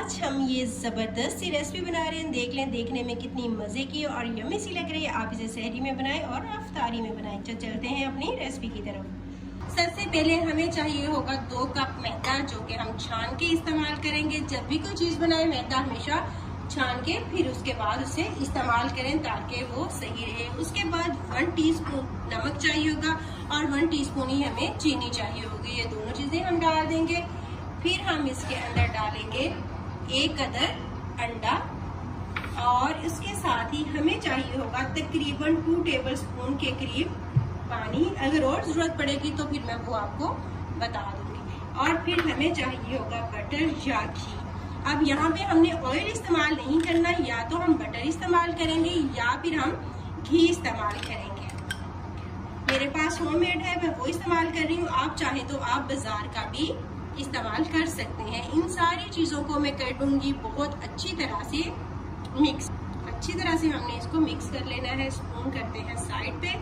आज हम ये ज़बरदस्त सी रेसिपी बना रहे हैं। देख लें, देखने में कितनी मज़े की और यम्मी सी लग रही है। आप इसे सहरी में बनाएं और अफ्तारी में बनाएं। तो चलते हैं अपनी रेसिपी की तरफ। सबसे पहले हमें चाहिए होगा 2 कप मैदा, जो कि हम छान के इस्तेमाल करेंगे। जब भी कोई चीज़ बनाए मैदा हमेशा छान के फिर उसके बाद उसे इस्तेमाल करें ताकि वो सही रहे। उसके बाद 1 टीस्पून नमक चाहिए होगा और 1 टीस्पून ही हमें चीनी चाहिए होगी। ये दोनों चीज़ें हम डाल देंगे। फिर हम इसके अंदर डालेंगे 1 अदद अंडा और इसके साथ ही हमें चाहिए होगा तकरीबन 2 टेबलस्पून के करीब पानी। अगर और जरूरत पड़ेगी तो फिर मैं वो आपको बता दूंगी। और फिर हमें चाहिए होगा बटर या घी। अब यहाँ पे हमने ऑयल इस्तेमाल नहीं करना, या तो हम बटर इस्तेमाल करेंगे या फिर हम घी इस्तेमाल करेंगे। मेरे पास होममेड है, मैं वो इस्तेमाल कर रही हूँ। आप चाहे तो आप बाजार का भी इस्तेमाल कर सकते हैं। इन सारी चीज़ों को मैं कर दूंगी बहुत अच्छी तरह से मिक्स। अच्छी तरह से हमने इसको मिक्स कर लेना है। स्पून करते हैं साइड पे,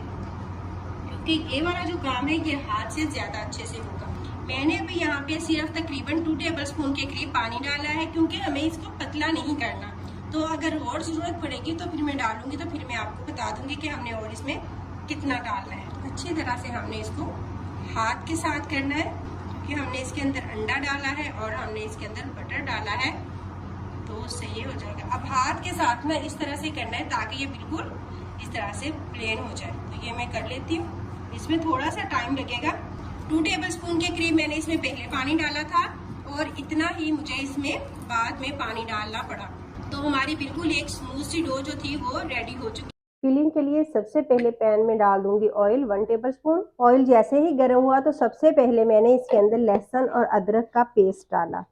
क्योंकि ये वाला जो काम है ये हाथ से ज्यादा अच्छे से होगा। मैंने भी यहाँ पे सिर्फ तकरीबन 2 टेबलस्पून के करीब पानी डाला है, क्योंकि हमें इसको पतला नहीं करना। तो अगर और जरूरत पड़ेगी तो फिर मैं डालूंगी, तो फिर मैं आपको बता दूंगी कि हमने और इसमें कितना डालना है। अच्छी तरह से हमने इसको हाथ के साथ करना है, क्योंकि हमने इसके अंदर अंडा डाला है और हमने इसके अंदर बटर डाला है, तो सही हो जाएगा। अब हाथ के साथ ना इस तरह से करना है ताकि ये बिल्कुल इस तरह से प्लेन हो जाए। तो ये मैं कर लेती हूँ। इसमें थोड़ा सा टाइम लगेगा। 2 टेबलस्पून के करीब मैंने इसमें पहले पानी डाला था और इतना ही मुझे इसमें बाद में पानी डालना पड़ा। तो हमारी बिल्कुल एक स्मूथ सी डो जो थी वो रेडी हो चुकी। फिलिंग के लिए सबसे पहले पैन में डाल दूंगी ऑयल 1 टेबलस्पून। ऑयल जैसे ही गर्म हुआ तो सबसे पहले मैंने इसके अंदर लहसुन और अदरक का पेस्ट डाला।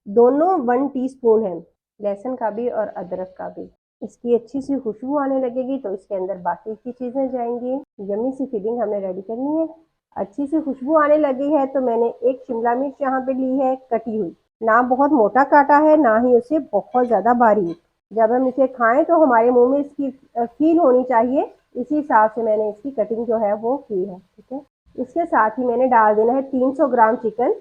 दोनों 1 टीस्पून है, लहसुन का भी और अदरक का भी। इसकी अच्छी सी खुशबू आने लगेगी तो इसके अंदर बाकी की चीजें जाएंगी। यम्मी सी फिलिंग हमें रेडी करनी है। अच्छी सी खुशबू आने लगी है तो मैंने एक शिमला मिर्च यहाँ पे ली है कटी हुई। ना बहुत मोटा काटा है, ना ही उसे बहुत ज्यादा बारीक। जब हम इसे खाएं तो हमारे मुंह में इसकी फील होनी चाहिए, इसी हिसाब से मैंने इसकी कटिंग जो है वो की है। ठीक है, इसके साथ ही मैंने डाल देना है 300 ग्राम चिकन।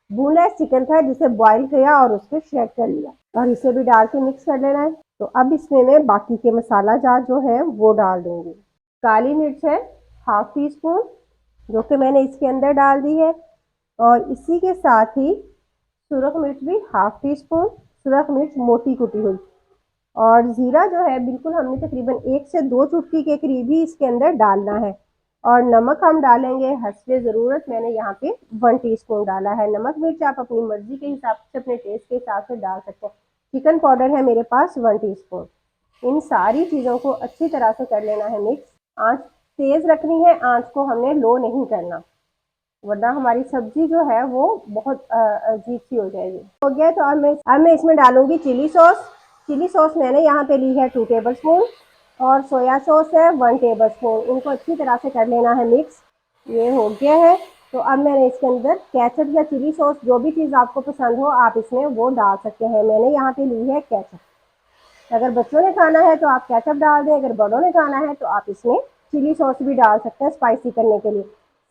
बोनलेस चिकन था जिसे बॉईल किया और उसको शेड कर लिया, और इसे भी डाल के मिक्स कर लेना है। तो अब इसमें मैं बाकी के मसाला जार जो है वो डाल दूंगी। काली मिर्च है हाफ टी स्पून, जो कि मैंने इसके अंदर डाल दी है, और इसी के साथ ही सुरख मिर्च भी हाफ टी स्पून, सुरख मिर्च मोटी कुटी हुई। और जीरा जो है बिल्कुल हमने तकरीबन 1 से 2 चुटकी के करीब ही इसके अंदर डालना है। और नमक हम डालेंगे हस्बे ज़रूरत। मैंने यहाँ पे 1 टीस्पून डाला है। नमक मिर्च आप अपनी मर्जी के हिसाब से, अपने टेस्ट के हिसाब से डाल सकते हैं। चिकन पाउडर है मेरे पास 1 टीस्पून। इन सारी चीज़ों को अच्छी तरह से कर लेना है मिक्स। आंच तेज़ रखनी है, आंच को हमने लो नहीं करना, वरना हमारी सब्जी जो है वो बहुत अजीब सी हो जाएगी। हो गया तो अब मैं इसमें डालूंगी चिली सॉस। चिली सॉस मैंने यहाँ पे ली है 2 टेबलस्पून, और सोया सॉस है 1 टेबलस्पून। इनको अच्छी तरह से कर लेना है मिक्स। ये हो गया है तो अब मैंने इसके अंदर केचप या चिली सॉस, जो भी चीज़ आपको पसंद हो आप इसमें वो डाल सकते हैं। मैंने यहाँ पे ली है केचप। अगर बच्चों ने खाना है तो आप केचप डाल दें, अगर बड़ों ने खाना है तो आप इसमें चिली सॉस भी डाल सकते हैं स्पाइसी करने के लिए।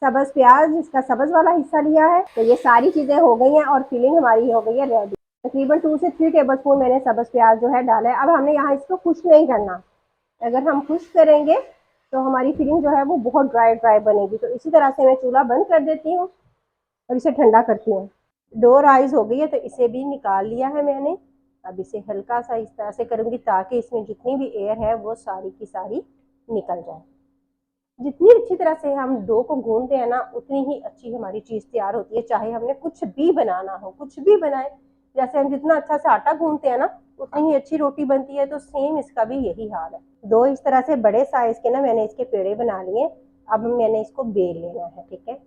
सब्ज़ प्याज, इसका सब्ज़ वाला हिस्सा लिया है। तो ये सारी चीज़ें हो गई हैं और फिलिंग हमारी हो गई है रेडी। तकरीबन 2 से 3 टेबलस्पून मैंने सब्ज़ प्याज जो है डाला है। अब हमने यहाँ इसको खुश्क नहीं करना। अगर हम खुश्क करेंगे तो हमारी फिलिंग जो है वो बहुत ड्राई ड्राई बनेगी। तो इसी तरह से मैं चूल्हा बंद कर देती हूँ और इसे ठंडा करती हूँ। डो राइज हो गई है तो इसे भी निकाल लिया है मैंने। अब इसे हल्का सा इस तरह से करूँगी ताकि इसमें जितनी भी एयर है वो सारी की सारी निकल जाए। जितनी अच्छी तरह से हम डो को गूंदते हैं ना, उतनी ही अच्छी हमारी चीज़ तैयार होती है। चाहे हमने कुछ भी बनाना हो, कुछ भी बनाए, जैसे हम जितना अच्छा से आटा गूंदते हैं ना, उतनी ही अच्छी रोटी बनती है। तो सेम इसका भी यही हाल है। 2 इस तरह से बड़े साइज के ना मैंने इसके पेड़े बना लिए। अब मैंने इसको बेल लेना है। ठीक है,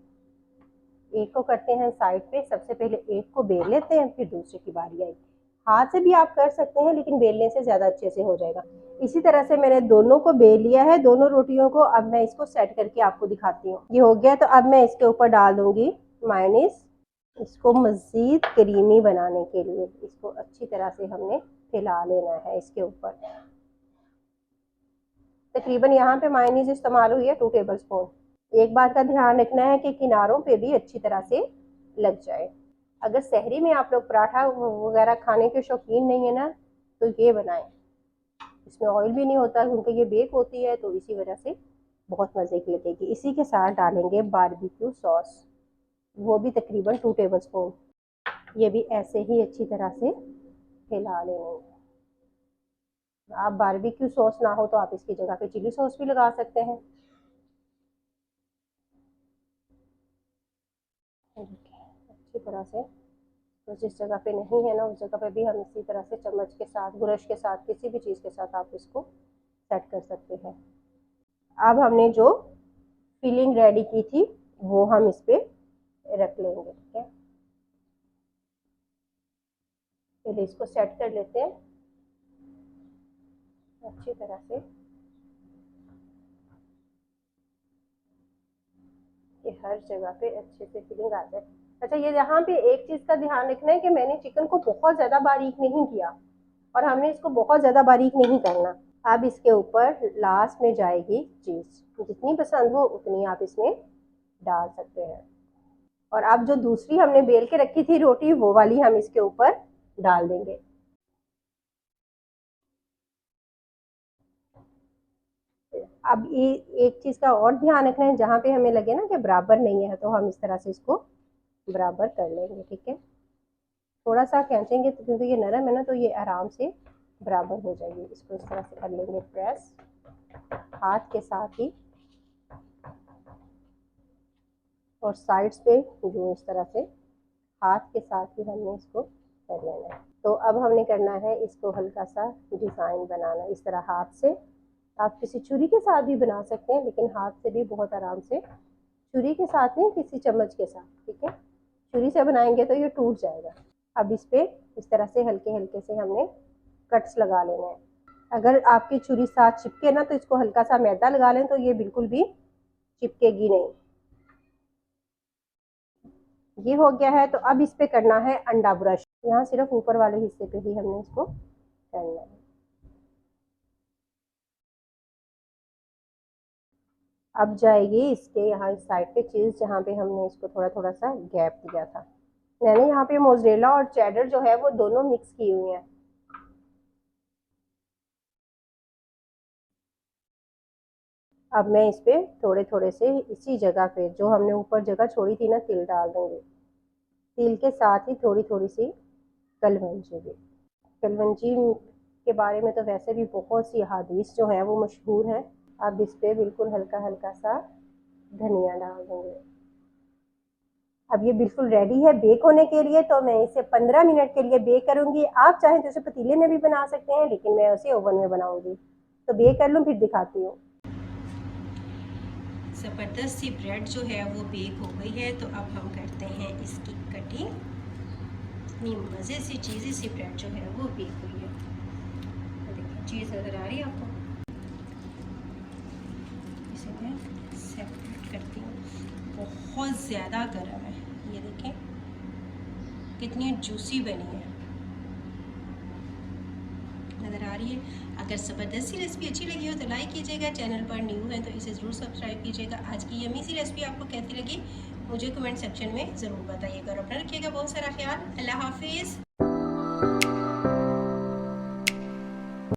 एक को करते हैं साइड पे, सबसे पहले एक को बेल लेते हैं, फिर दूसरे की बारी आएगी। हाथ से भी आप कर सकते हैं, लेकिन बेलने से ज़्यादा अच्छे से हो जाएगा। इसी तरह से मैंने दोनों को बेल लिया है, दोनों रोटियों को। अब मैं इसको सेट करके आपको दिखाती हूँ। ये हो गया तो अब मैं इसके ऊपर डाल दूंगी मायोनीज। इसको मज़ीद क्रीमी बनाने के लिए इसको अच्छी तरह से हमने फैला लेना है इसके ऊपर। तकरीबन यहाँ पे मायोनीज इस्तेमाल हुई है 2 टेबलस्पून। एक बात का ध्यान रखना है कि किनारों पे भी अच्छी तरह से लग जाए। अगर सहरी में आप लोग पराठा वगैरह खाने के शौकीन नहीं है ना, तो ये बनाएं। इसमें ऑयल भी नहीं होता क्योंकि ये बेक होती है, तो इसी वजह से बहुत मज़े की लगेगी। इसी के साथ डालेंगे बारबेक्यू सॉस, वो भी तकरीबन 2 टेबलस्पून। ये भी ऐसे ही अच्छी तरह से हिला लेंगे। आप बारबेक्यू सॉस ना हो तो आप इसकी जगह पे चिली सॉस भी लगा सकते हैं। अच्छी तरह से, तो जिस जगह पे नहीं है ना उस जगह पे भी हम इसी तरह से चम्मच के साथ, ब्रश के साथ, किसी भी चीज़ के साथ आप इसको सेट कर सकते हैं। अब हमने जो फिलिंग रेडी की थी वो हम इस पे रख लेंगे। ठीक है, पहले इसको सेट कर लेते हैं अच्छी तरह से कि हर जगह पे अच्छे से फिलिंग आ जाए। अच्छा, ये यहाँ पे एक चीज़ का ध्यान रखना है कि मैंने चिकन को बहुत ज़्यादा बारीक नहीं किया और हमने इसको बहुत ज़्यादा बारीक नहीं करना। अब इसके ऊपर लास्ट में जाएगी चीज़, जितनी पसंद हो उतनी आप इसमें डाल सकते हैं। और अब जो दूसरी हमने बेल के रखी थी रोटी, वो वाली हम इसके ऊपर डाल देंगे। अब ये एक चीज़ का और ध्यान रखना है, जहाँ पे हमें लगे ना कि बराबर नहीं है तो हम इस तरह से इसको बराबर कर लेंगे। ठीक है, थोड़ा सा खींचेंगे तो क्योंकि ये नरम है ना, तो ये आराम से बराबर हो जाएगी। इसको इस तरह से कर लेंगे प्रेस हाथ के साथ ही, और साइड्स पे जो इस तरह से हाथ के साथ ही हमने इसको कर लेना है। तो अब हमने करना है इसको हल्का सा डिज़ाइन बनाना। इस तरह हाथ से, आप किसी छुरी के साथ भी बना सकते हैं, लेकिन हाथ से भी बहुत आराम से, छुरी के साथ नहीं, किसी चम्मच के साथ। ठीक है, छुरी से बनाएंगे तो ये टूट जाएगा। अब इस पे इस तरह से हल्के हल्के से हमने कट्स लगा लेने हैं। अगर आपकी छुरी साथ चिपके ना, तो इसको हल्का सा मैदा लगा लें, तो ये बिल्कुल भी चिपकेगी नहीं। ये हो गया है, तो अब इस पे करना है अंडा ब्रश। यहाँ सिर्फ ऊपर वाले हिस्से पे ही हमने इसको करना है। अब जाएगी इसके यहाँ इस साइड पे चीज़, जहाँ पे हमने इसको थोड़ा थोड़ा सा गैप दिया था। मैंने यहाँ पे मोज़रेला और चेडर जो है वो दोनों मिक्स की हुई हैं। अब मैं इस पे थोड़े थोड़े से इसी जगह पे जो हमने ऊपर जगह छोड़ी थी ना, तिल डाल दूंगी। तिल के साथ ही थोड़ी थोड़ी सी कलवंजी भी। कलवंजी के बारे में तो वैसे भी बहुत सी हदीस जो है वो मशहूर है। अब इस पे बिल्कुल हल्का हल्का सा धनिया डाल देंगे। अब ये बिल्कुल रेडी है बेक होने के लिए, तो मैं इसे 15 मिनट के लिए बेक करूंगी। आप चाहें तो इसे पतीले में भी बना सकते हैं, लेकिन मैं उसे ओवन में बनाऊंगी। तो बेक कर लूँ, फिर दिखाती हूँ। ज़बरदस्त सी ब्रेड जो है वो बेक हो गई है, तो अब हम करते हैं इसकी कटिंग। इतनी मज़े से चीज़ी सी ब्रेड जो है वो बेक हुई है। तो देखिए चीज़ नज़र आ रही है आपको। इसे मैं सेपरेट करती हूँ। बहुत ज़्यादा गर्म है, ये देखें कितनी जूसी बनी है, नज़र आ रही है। अगर ज़बरदस्त सी रेसिपी अच्छी लगी हो तो लाइक कीजिएगा, चैनल पर न्यू है तो इसे ज़रूर सब्सक्राइब कीजिएगा। आज की यम्मी सी रेसिपी आपको कैसी लगी मुझे कमेंट सेक्शन में ज़रूर बताइएगा, और अपना रखिएगा बहुत सारा ख्याल। अल्लाह हाफिज़।